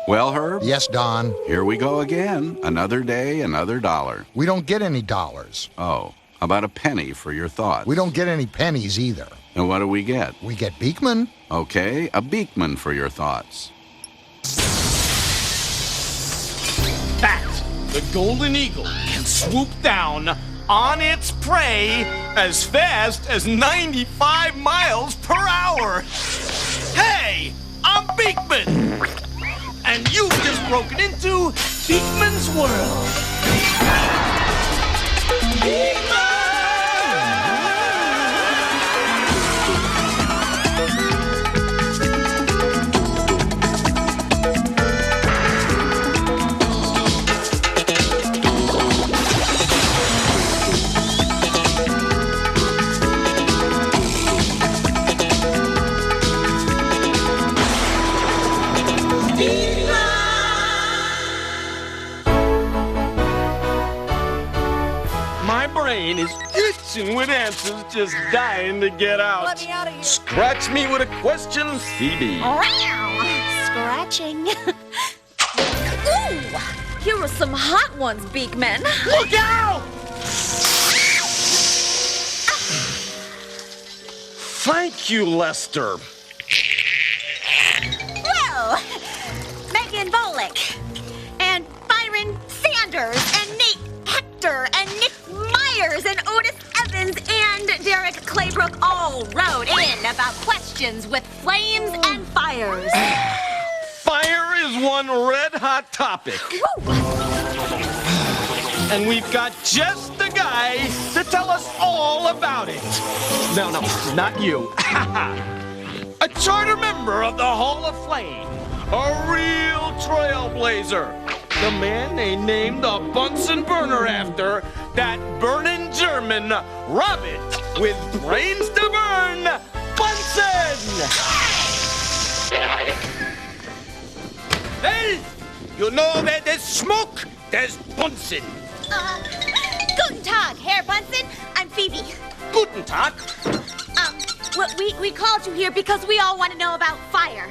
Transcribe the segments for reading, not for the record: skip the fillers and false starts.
Well, Herb? Yes, Don. Here we go again. Another day, another dollar. We don't get any dollars. Oh, how about a penny for your thoughts? We don't get any pennies either. And what do we get? We get Beakman. Okay, a Beakman for your thoughts. That the golden eagle can swoop down on its prey as fast as 95 miles per hour. Hey, I'm Beakman, and you've just broken into Beakman's world. Beakman! My brain is itching with answers, just dying to get out. Let me out of here. Scratch me with a question, CB. Scratching. Ooh, here are some hot ones, Beakman. Look out! Thank you, Lester. Well, Megan Volek, and Byron Sanders, and Nate Hector, and Nick Myers, and Otis Evans, and Derek Claybrook all wrote in about questions with flames and fires. Fire is one red-hot topic. Woo. And we've got just the guy to tell us all about it. No, not you. A charter member of the Hall of Flame. A real trailblazer. The man they named the Bunsen burner after. That burning German, Robert, with brains to burn, Bunsen! Well, you know where there's smoke, there's Bunsen. Guten Tag, Herr Bunsen. I'm Phoebe. Guten Tag. We called you here because we all want to know about fire.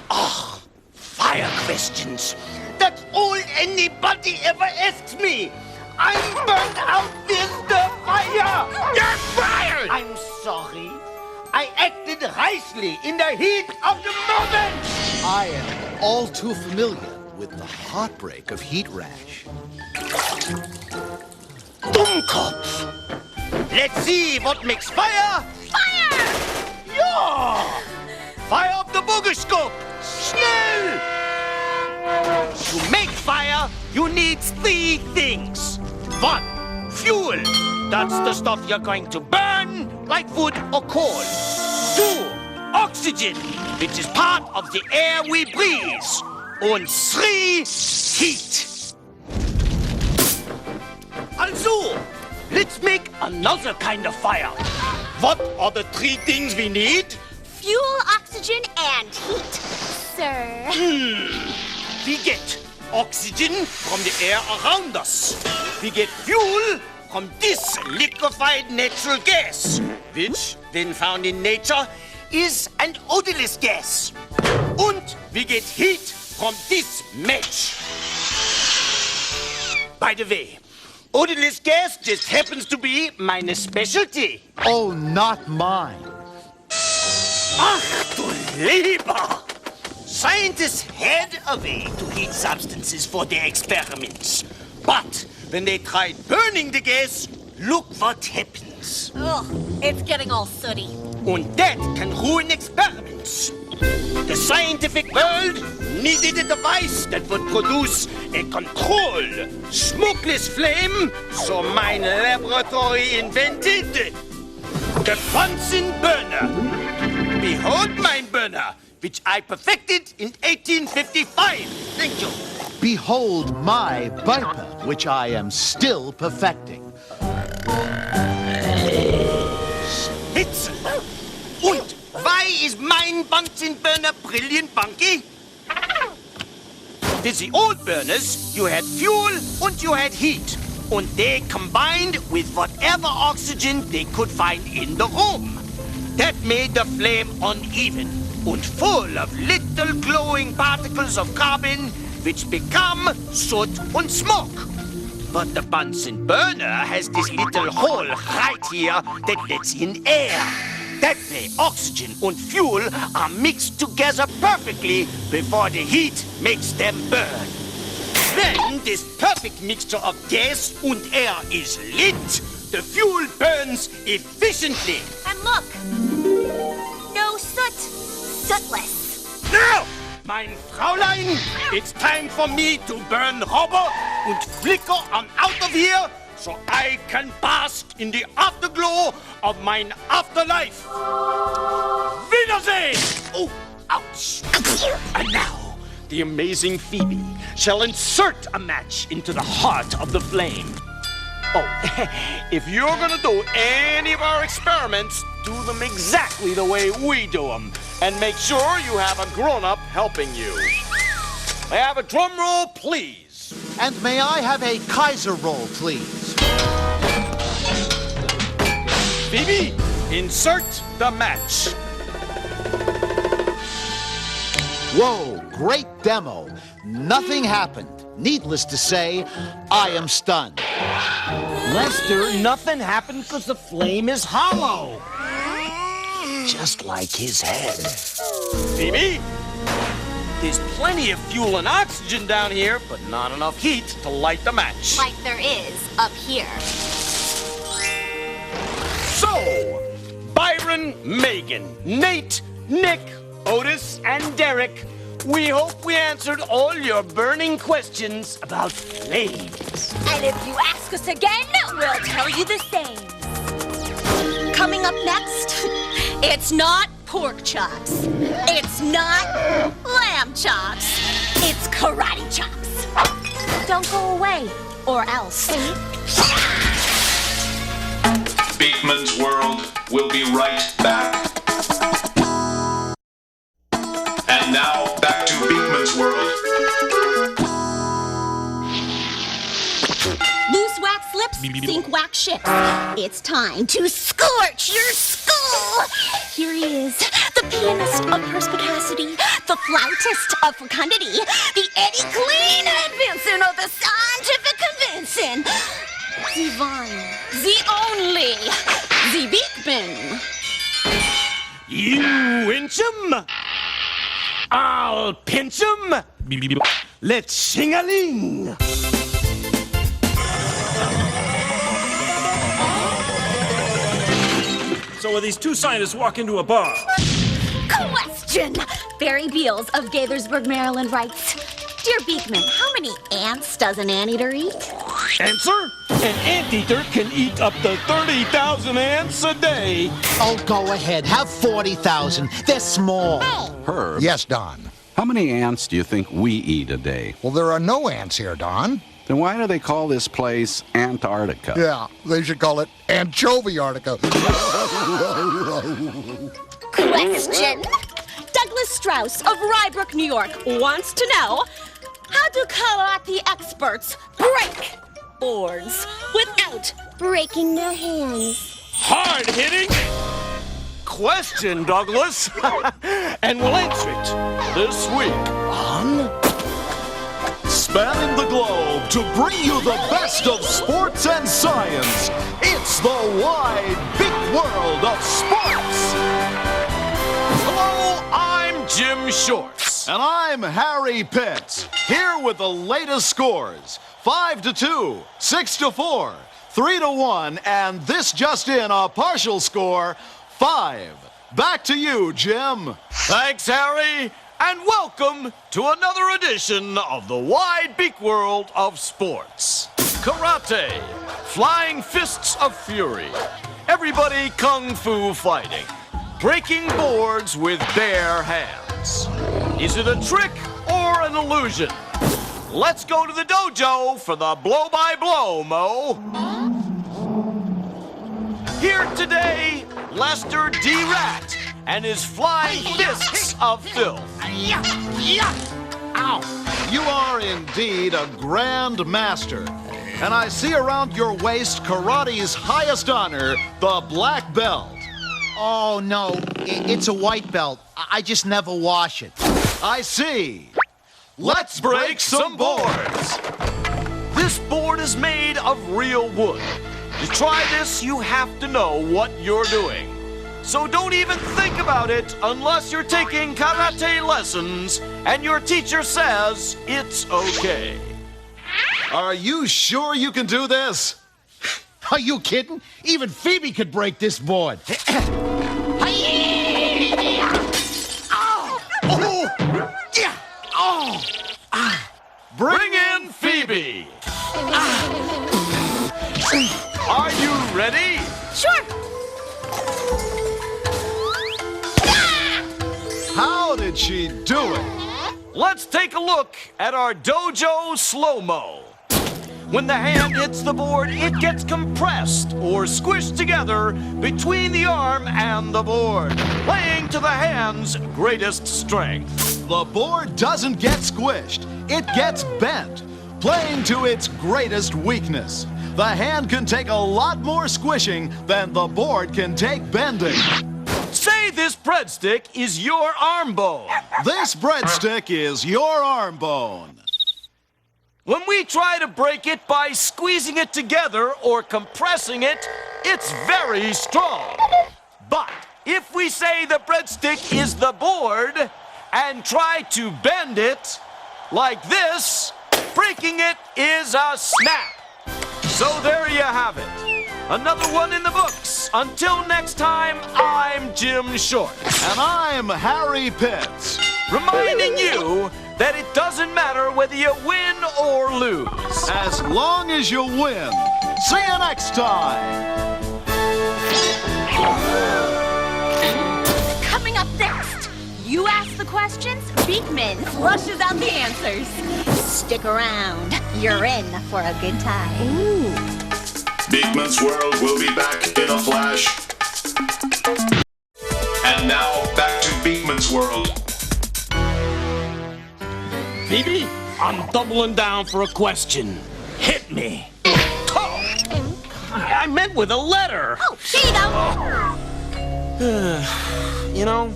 Oh, fire questions. That's all anybody ever asks me. I'm burnt out with the fire. You're fired. I'm sorry. I acted rashly in the heat of the moment. I am all too familiar with the heartbreak of heat rash. Dummkopf. Let's see what makes fire. Fire! Ja! Fire up the boogerscope. Schnell! To make fire, you need 3 things. 1, fuel. That's the stuff you're going to burn, like wood or coal. 2, oxygen, which is part of the air we breathe. And 3, heat. Also, let's make another kind of fire. What are the 3 things we need? Fuel, oxygen, and heat, sir. We get oxygen from the air around us. We get fuel from this liquefied natural gas, which, when found in nature, is an odorless gas. And we get heat from this match. By the way, odorless gas just happens to be my specialty. Oh, not mine. Ach du Lieber! Scientists had a way to heat substances for their experiments. But when they tried burning the gas, look what happens. Ugh, it's getting all sooty. And that can ruin experiments. The scientific world needed a device that would produce a controlled, smokeless flame, so my laboratory invented the Bunsen burner. Behold my burner, which I perfected in 1855. Thank you. Behold my viper, which I am still perfecting. Hitze. Und why is mein Bunsen burner brilliant, Bunky? With the old burners, you had fuel and you had heat. And they combined with whatever oxygen they could find in the room. That made the flame uneven. and full of little glowing particles of carbon which become soot and smoke. But the Bunsen burner has this little hole right here that lets in air. That way, oxygen and fuel are mixed together perfectly before the heat makes them burn. When this perfect mixture of gas and air is lit, the fuel burns efficiently. And look, no soot, sootless. Now, mein Fräulein, it's time for me to burn rubber and flicker on out of here so I can bask in the afterglow of mein afterlife. Wiedersehen! Oh, ouch. And now, the amazing Phoebe shall insert a match into the heart of the flame. Oh, if you're gonna do any of our experiments, do them exactly the way we do them. And make sure you have a grown-up helping you. May I have a drum roll, please? And may I have a Kaiser roll, please? Phoebe, insert the match. Whoa, great demo. Nothing happened. Needless to say, I am stunned. Lester, nothing happened because the flame is hollow. Just like his head. Phoebe, there's plenty of fuel and oxygen down here, but not enough heat to light the match. Like there is up here. So, Byron, Megan, Nate, Nick, Otis, and Derek, we hope we answered all your burning questions about flames. And if you ask us again, we'll tell you the same. Coming up next, it's not pork chops. It's not lamb chops. It's karate chops. Don't go away, or else. Beakman's World will be right back. And now, back to Beakman's World. Loose wax lips, sink wax ships. It's time to scorch your skull. Here he is, the pianist of perspicacity, the flautist of fecundity, the Eddie Clean and Vincent of the scientific convincing. The one, the only, the Beakman. You inch 'em, I'll pinch 'em. Let's sing-a-ling. So when these two scientists walk into a bar, Question! Barry Beals of Gaithersburg, Maryland writes, Dear Beakman, how many ants does an anteater eat? Answer? An anteater can eat up to 30,000 ants a day. Oh, go ahead. Have 40,000. They're small. Herb, Yes, Don. how many ants do you think we eat a day? Well, there are no ants here, Don. Then why do they call this place Antarctica? Yeah, they should call it Anchovy Arctica. Question! Douglas Strauss of Rybrook, New York wants to know, how do karate experts break boards without breaking their hands? Hard-hitting question, Douglas. And we'll answer it this week on Spanning the globe to bring you the best of sports and science. It's the wide, big world of sports. Hello, I'm Jim Shorts. And I'm Harry Pitts, here with the latest scores. 5-2, 6-4, 3-1, and this just in, a partial score, 5. Back to you, Jim. Thanks, Harry, and welcome to another edition of the wide big world of sports. Karate, flying fists of fury, everybody kung fu fighting, breaking boards with bare hands. Is it a trick or an illusion? Let's go to the dojo for the blow-by-blow, Mo. Here today, Lester D. Rat and his flying fists of filth. Ow! You are indeed a grand master. And I see around your waist karate's highest honor, the black belt. Oh, no, it's a white belt. I just never wash it. I see. Let's break some boards. This board is made of real wood. To try this, you have to know what you're doing. So don't even think about it unless you're taking karate lessons and your teacher says it's okay. Are you sure you can do this? Are you kidding? Even Phoebe could break this board. Bring in Phoebe. Are you ready? Sure. How did she do it? Let's take a look at our dojo slow-mo. When the hand hits the board, it gets compressed or squished together between the arm and the board, playing to the hand's greatest strength. The board doesn't get squished, it gets bent, playing to its greatest weakness. The hand can take a lot more squishing than the board can take bending. Say this breadstick is your arm bone. This breadstick is your arm bone. When we try to break it by squeezing it together or compressing it, it's very strong. But if we say the breadstick is the board and try to bend it like this, breaking it is a snap. So there you have it. Another one in the books. Until next time, I'm Jim Short. And I'm Harry Pitts. Reminding you that it doesn't matter whether you win or lose. As long as you win. See you next time. Coming up next, you ask the questions, Beakman flushes out the answers. Stick around. You're in for a good time. Ooh. Beakman's World will be back in a flash. And now, back to Beakman's World. Phoebe, I'm doubling down for a question. Hit me. Oh, I meant with a letter. Oh, there you go. You know,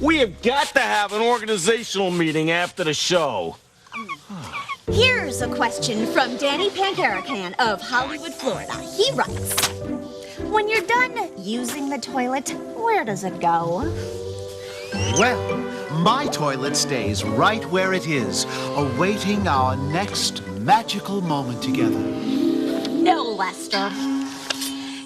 we have got to have an organizational meeting after the show. Here's a question from Danny Pancaracan of Hollywood, Florida. He writes, when you're done using the toilet, where does it go? Well, my toilet stays right where it is, awaiting our next magical moment together. No, Lester.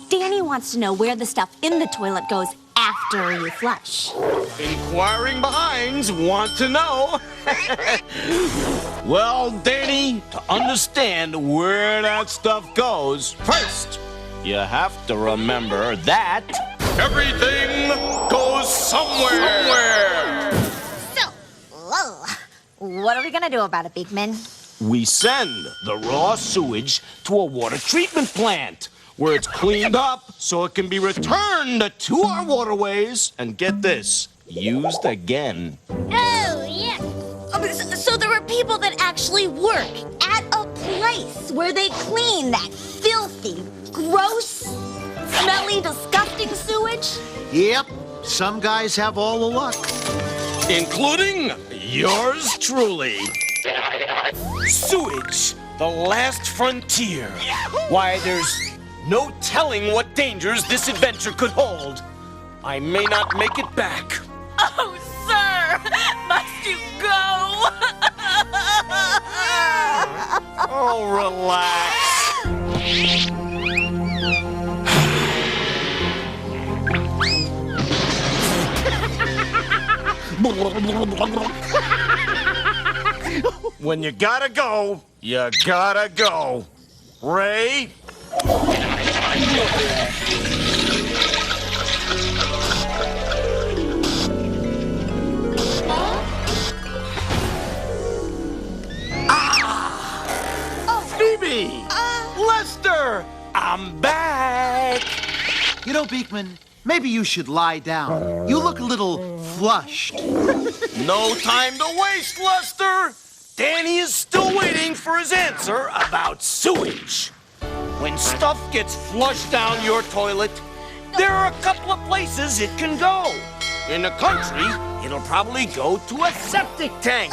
Danny wants to know where the stuff in the toilet goes after you flush. Inquiring minds want to know. Well, Danny, to understand where that stuff goes, first, you have to remember that everything goes somewhere. So, what are we gonna do about it, Beakman? We send the raw sewage to a water treatment plant where it's cleaned up so it can be returned to our waterways and, get this, used again. Oh, yeah. So there are people that actually work at a place where they clean that filthy, gross, smelly, disgusting sewage? Yep, some guys have all the luck. Including yours truly. Sewage, the last frontier. Why, there's no telling what dangers this adventure could hold. I may not make it back. Oh, sir! Must you go? Oh, relax. When you gotta go, you gotta go. Ray? Phoebe! Lester! I'm back! You know, Beakman, maybe you should lie down. You look a little flushed. No time to waste, Lester! Danny is still waiting for his answer about sewage. When stuff gets flushed down your toilet, There are a couple of places it can go. In the country, it'll probably go to a septic tank.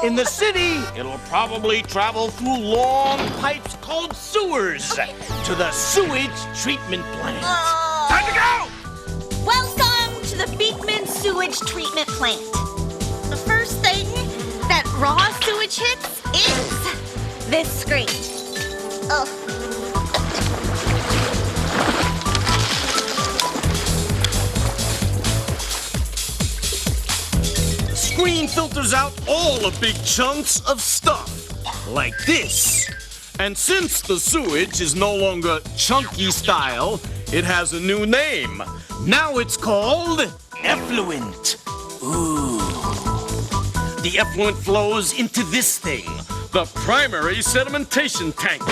In the city, it'll probably travel through long pipes called sewers to the sewage treatment plant. Time to go! Welcome to the Beakman sewage treatment plant. The first thing that raw sewage hits is this screen. Oh. The screen filters out all the big chunks of stuff, like this. And since the sewage is no longer chunky style, it has a new name. Now it's called effluent. Ooh. The effluent flows into this thing, the primary sedimentation tank,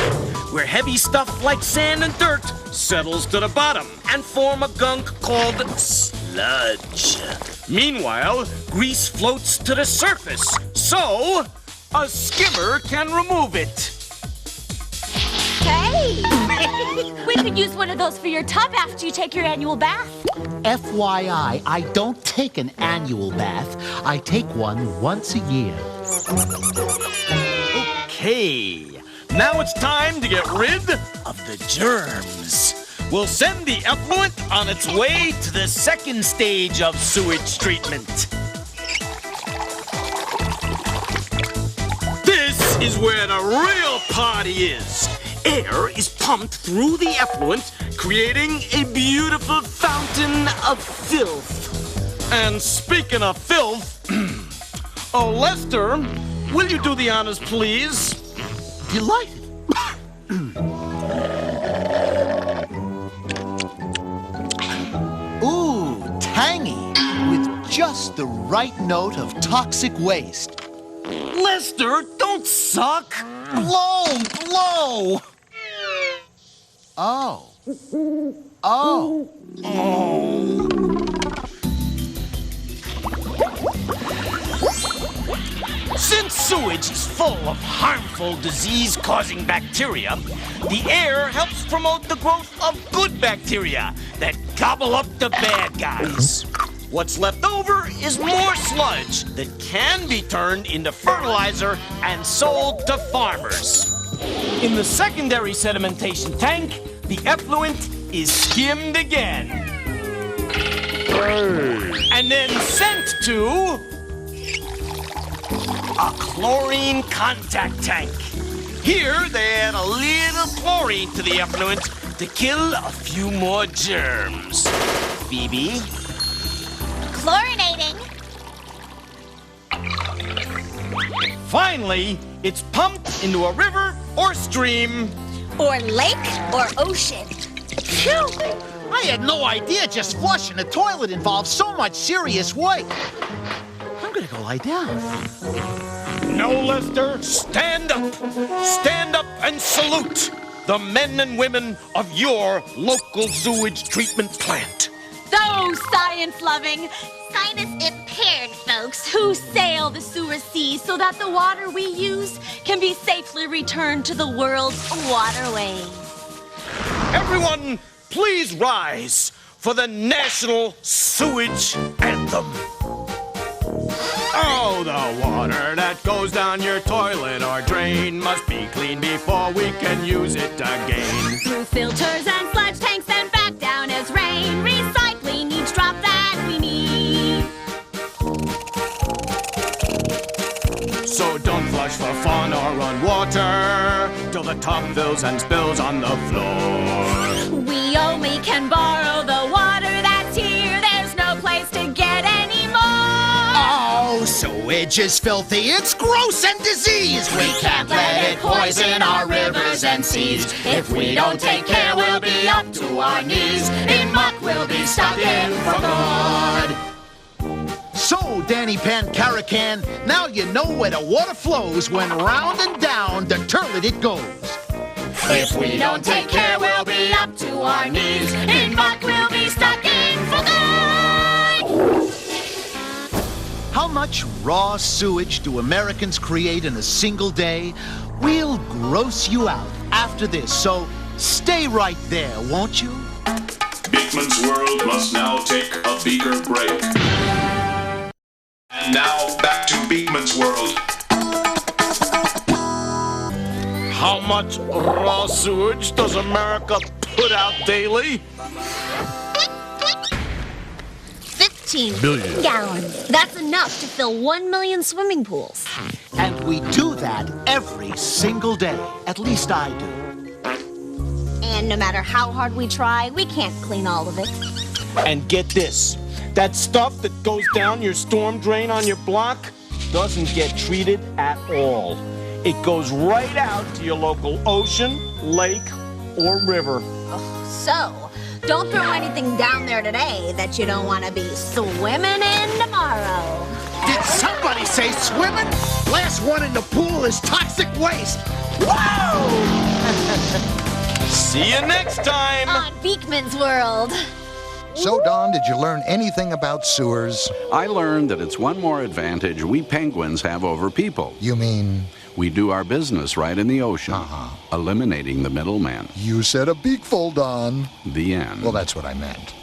where heavy stuff like sand and dirt settles to the bottom and form a gunk called sludge. Meanwhile, grease floats to the surface, so a skimmer can remove it. Hey! We could use one of those for your tub after you take your annual bath. FYI, I don't take an annual bath. I take one once a year. Okay, now it's time to get rid of the germs. We'll send the effluent on its way to the second stage of sewage treatment. This is where the real party is. Air is pumped through the effluent, creating a beautiful fountain of filth. And speaking of filth, oh, Lester, will you do the honors, please? Delighted. Ooh, tangy, with just the right note of toxic waste. Lester, don't suck. Blow, blow. Oh. Oh. Since sewage is full of harmful disease-causing bacteria, the air helps promote the growth of good bacteria that gobble up the bad guys. What's left over is more sludge that can be turned into fertilizer and sold to farmers. In the secondary sedimentation tank, the effluent is skimmed again. And then sent to a chlorine contact tank. Here, they add a little chlorine to the effluent to kill a few more germs. Phoebe? Chlorinating. Finally, it's pumped into a river or stream. Or lake or ocean. Phew! I had no idea just flushing a toilet involves so much serious work. I'm gonna go lie down. No, Lester, stand up. Stand up and salute the men and women of your local sewage treatment plant. Those science-loving, sinus-impaired folks who sail the sewer seas so that the water we use can be safely returned to the world's waterways. Everyone, please rise for the National Sewage Anthem. Oh, the water that goes down your toilet or drain must be clean before we can use it again. Through filters and sludge tanks and back down as rain, recycling each drop that we need. So don't flush for fun or run water till the tub fills and spills on the floor. We only can borrow the water that's here. There's no place to get any more. Oh, sewage is filthy. It's gross and diseased. We can't let it poison our rivers and seas. If we don't take care, we'll be up to our knees in muck. We'll be stuck in for good. So, Danny Pancaracan, now you know where the water flows when round and down the toilet it goes. If we don't take care, we'll be up to our knees in muck. We'll be stuck in for good. How much raw sewage do Americans create in a single day? We'll gross you out after this, so stay right there, won't you? Beakman's World must now take a beaker break. And now, back to Beakman's World. How much raw sewage does America put out daily? 15 billion gallons. That's enough to fill 1 million swimming pools. And we do that every single day. At least I do. And no matter how hard we try, we can't clean all of it. And get this, that stuff that goes down your storm drain on your block doesn't get treated at all. It goes right out to your local ocean, lake, or river. So, don't throw anything down there today that you don't want to be swimming in tomorrow. Did somebody say swimming? Last one in the pool is toxic waste. Whoa! See you next time! On Beakman's World. So, Don, did you learn anything about sewers? I learned that it's one more advantage we penguins have over people. You mean? We do our business right in the ocean, eliminating the middleman. You said a beakful, Don. The end. Well, that's what I meant.